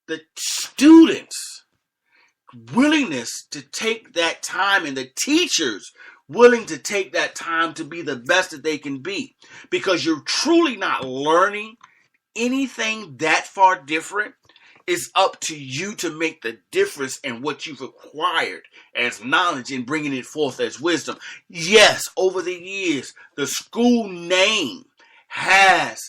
the students' willingness to take that time and the teachers willing to take that time to be the best that they can be, because you're truly not learning anything that far different. It's up to you to make the difference in what you've acquired as knowledge and bringing it forth as wisdom. Yes, over the years, the school name has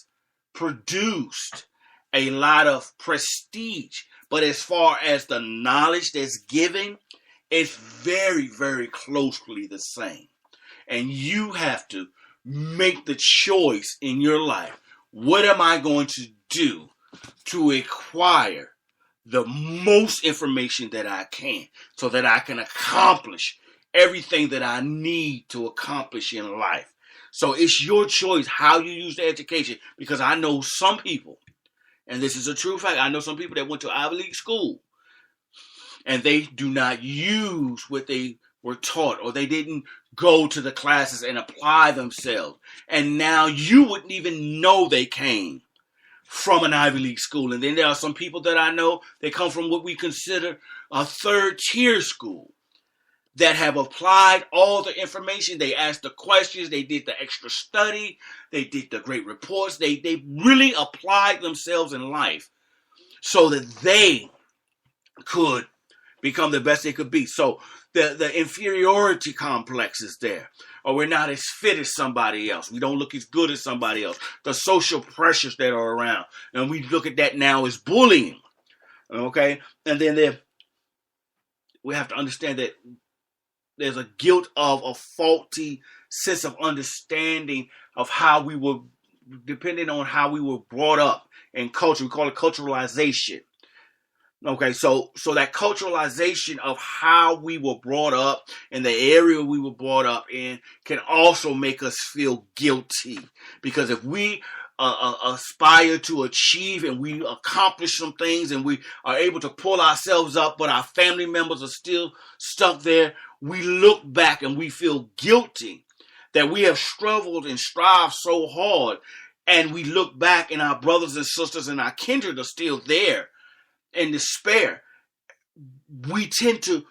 produced a lot of prestige, but as far as the knowledge that's given, it's very, very closely the same. And you have to make the choice in your life. What am I going to do to acquire the most information that I can so that I can accomplish everything that I need to accomplish in life? So it's your choice how you use the education, because I know some people, and this is a true fact, I know some people that went to Ivy League school and they do not use what they were taught, or they didn't go to the classes and apply themselves. And now you wouldn't even know they came from an Ivy League school. And then there are some people that I know, they come from what we consider a third tier school, that have applied all the information. They asked the questions, they did the extra study, they did the great reports. They really applied themselves in life so that they could become the best they could be. So the inferiority complex is there. Or we're not as fit as somebody else. We don't look as good as somebody else. The social pressures that are around. And we look at that now as bullying. Okay? And then we have to understand that there's a guilt of a faulty sense of understanding of how we were, depending on how we were brought up in culture. We call it culturalization. Okay, so that culturalization of how we were brought up and the area we were brought up in can also make us feel guilty. Because if we aspire to achieve and we accomplish some things and we are able to pull ourselves up, but our family members are still stuck there, we look back and we feel guilty that we have struggled and strived so hard, and we look back and our brothers and sisters and our kindred are still there in despair. We tend to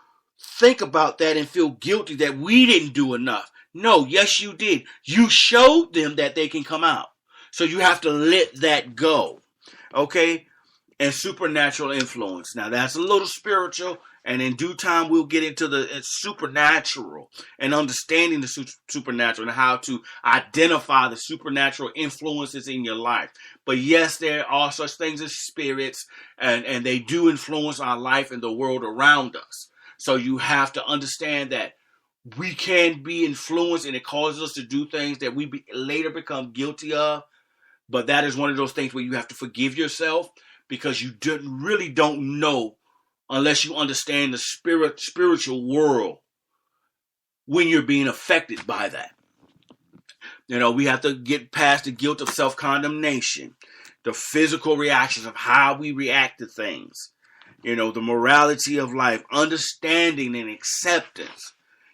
think about that and feel guilty that we didn't do enough. No, yes, you did. You showed them that they can come out. So you have to let that go. Okay? And supernatural influence. Now that's a little spiritual, and in due time we'll get into the supernatural and understanding the supernatural and how to identify the supernatural influences in your life. But yes, there are such things as spirits, and they do influence our life and the world around us. So you have to understand that we can be influenced, and it causes us to do things that we later become guilty of. But that is one of those things where you have to forgive yourself, because you really don't know unless you understand the spiritual world when you're being affected by that. You know, we have to get past the guilt of self-condemnation, the physical reactions of how we react to things, you know, the morality of life, understanding and acceptance.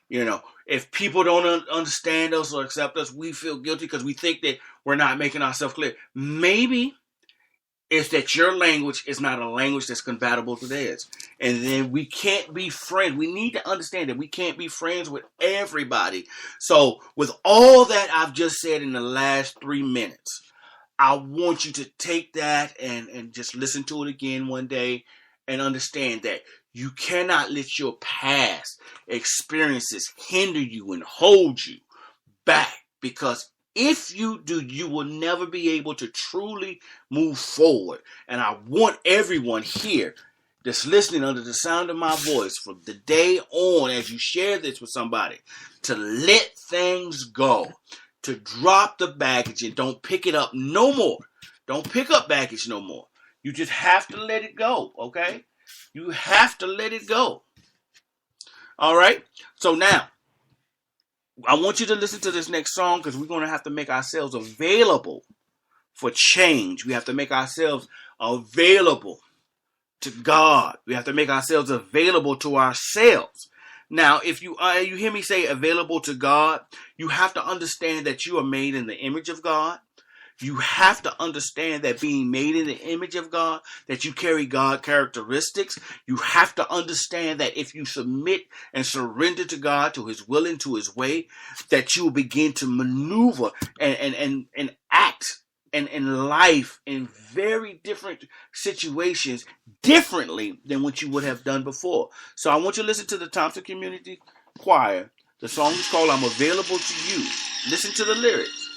You know, if people don't understand us or accept us, we feel guilty because we think that we're not making ourselves clear. Maybe it's that your language is not a language that's compatible to theirs. And then we can't be friends. We need to understand that we can't be friends with everybody. So with all that I've just said in the last 3 minutes, I want you to take that and just listen to it again one day and understand that you cannot let your past experiences hinder you and hold you back, because if you do, you will never be able to truly move forward. And I want everyone here that's listening under the sound of my voice from the day on, as you share this with somebody, to let things go, to drop the baggage and don't pick it up no more. Don't pick up baggage no more. You just have to let it go, okay? You have to let it go. All right? So now, I want you to listen to this next song, because we're going to have to make ourselves available for change. We have to make ourselves available to God. We have to make ourselves available to ourselves. Now, if you hear me say available to God, you have to understand that you are made in the image of God. You have to understand that being made in the image of God, that you carry God characteristics. You have to understand that if you submit and surrender to God, to his will and to his way, that you will begin to maneuver and act and in life in very different situations differently than what you would have done before. So I want you to listen to the Thompson Community Choir. The song is called I'm Available to You. Listen to the lyrics.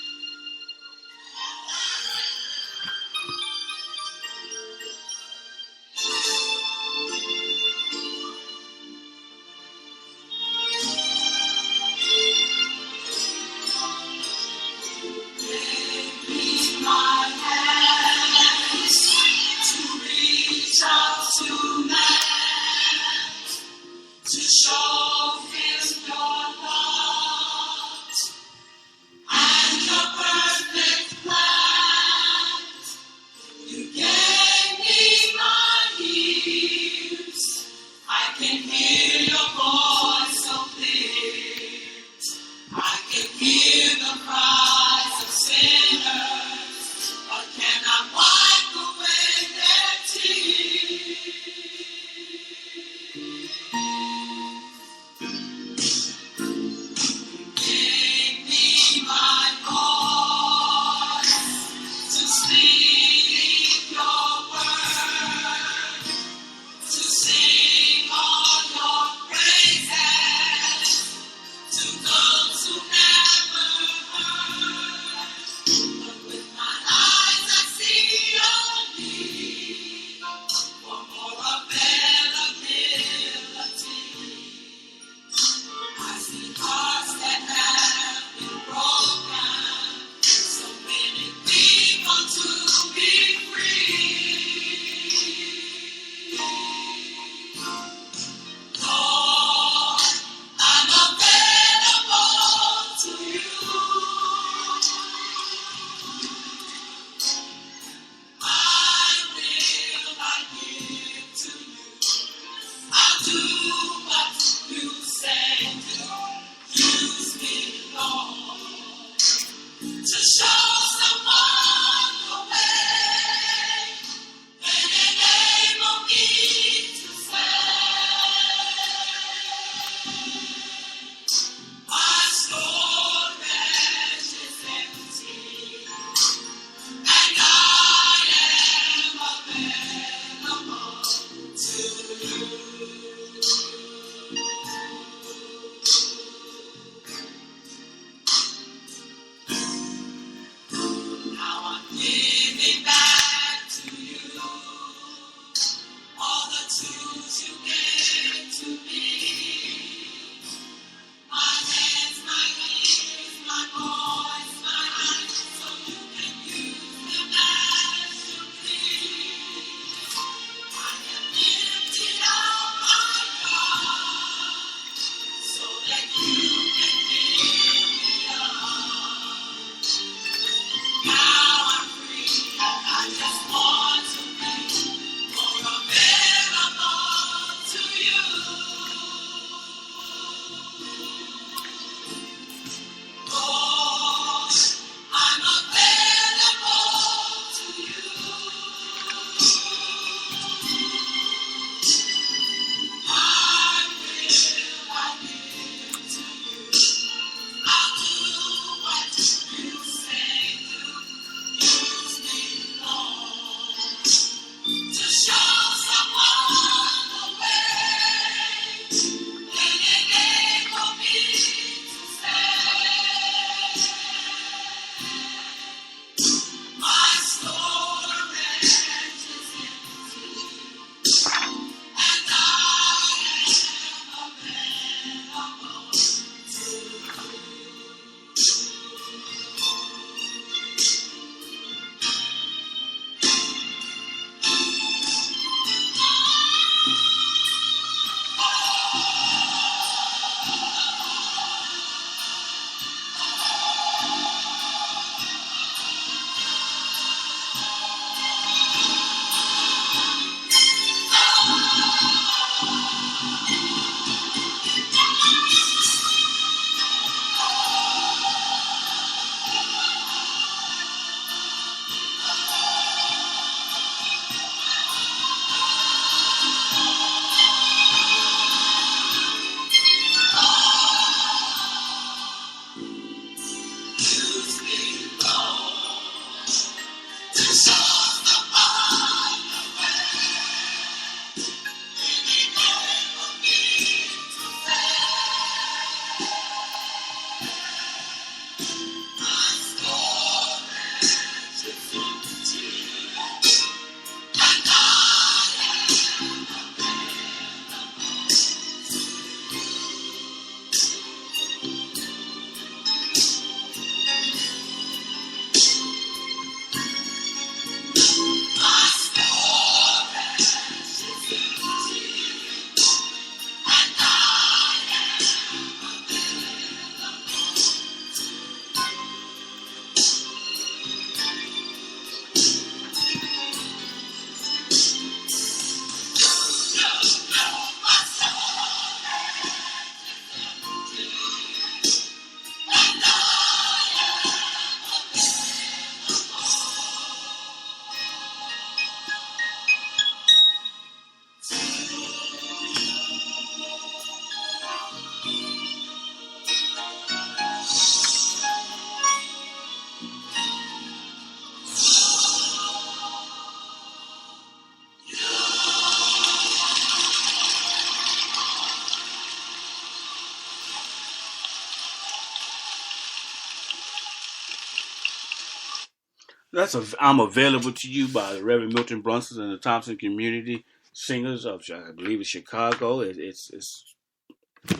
I'm Available to You by the Reverend Milton Brunson and the Thompson Community Singers of, I believe, it's Chicago. It's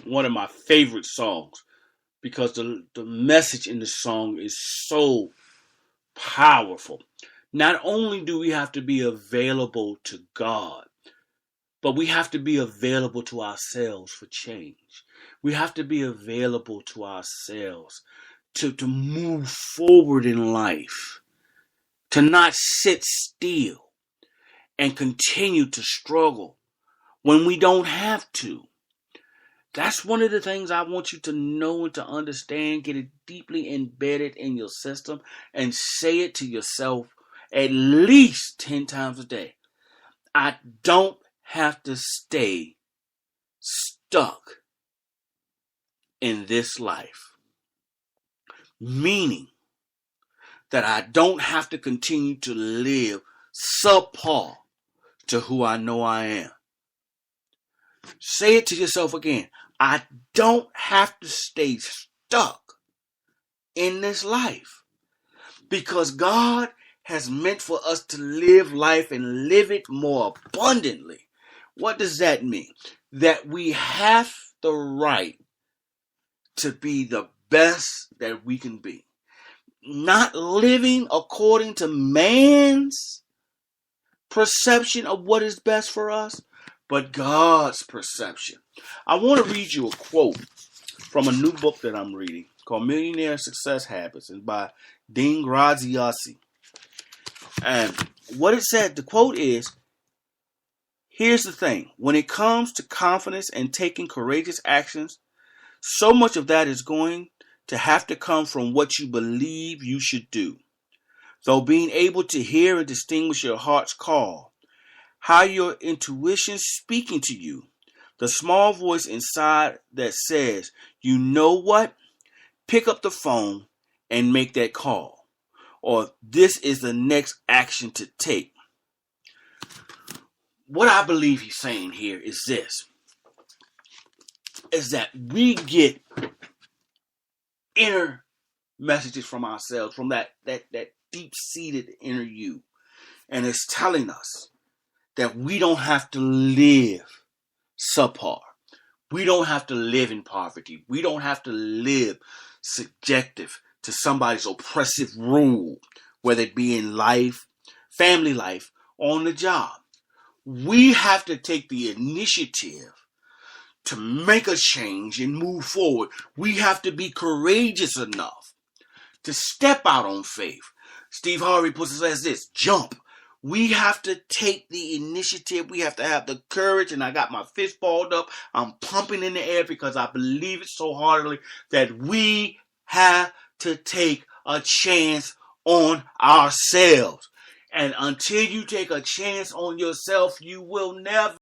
one of my favorite songs because the message in the song is so powerful. Not only do we have to be available to God, but we have to be available to ourselves for change. We have to be available to ourselves to move forward in life, to not sit still and continue to struggle when we don't have to. That's one of the things I want you to know and to understand. Get it deeply embedded in your system and say it to yourself at least 10 times a day. I don't have to stay stuck in this life. Meaning that I don't have to continue to live subpar to who I know I am. Say it to yourself again. I don't have to stay stuck in this life because God has meant for us to live life and live it more abundantly. What does that mean? That we have the right to be the best that we can be. Not living according to man's perception of what is best for us, but God's perception. I want to read you a quote from a new book that I'm reading called Millionaire Success Habits and by Dean Graziosi. And what it said, the quote is, here's the thing. When it comes to confidence and taking courageous actions, so much of that is going to have to come from what you believe you should do. Though being able to hear and distinguish your heart's call, how your intuition's speaking to you, the small voice inside that says, you know what? Pick up the phone and make that call. Or this is the next action to take. What I believe he's saying here is this, is that we get inner messages from ourselves, from that deep-seated inner you. And it's telling us that we don't have to live subpar. We don't have to live in poverty. We don't have to live subjective to somebody's oppressive rule, whether it be in life, family life, or on the job. We have to take the initiative to make a change and move forward. We have to be courageous enough to step out on faith. Steve Harvey puts it as this, jump. We have to take the initiative. We have to have the courage. And I got my fist balled up. I'm pumping in the air because I believe it so heartily that we have to take a chance on ourselves. And until you take a chance on yourself, you will never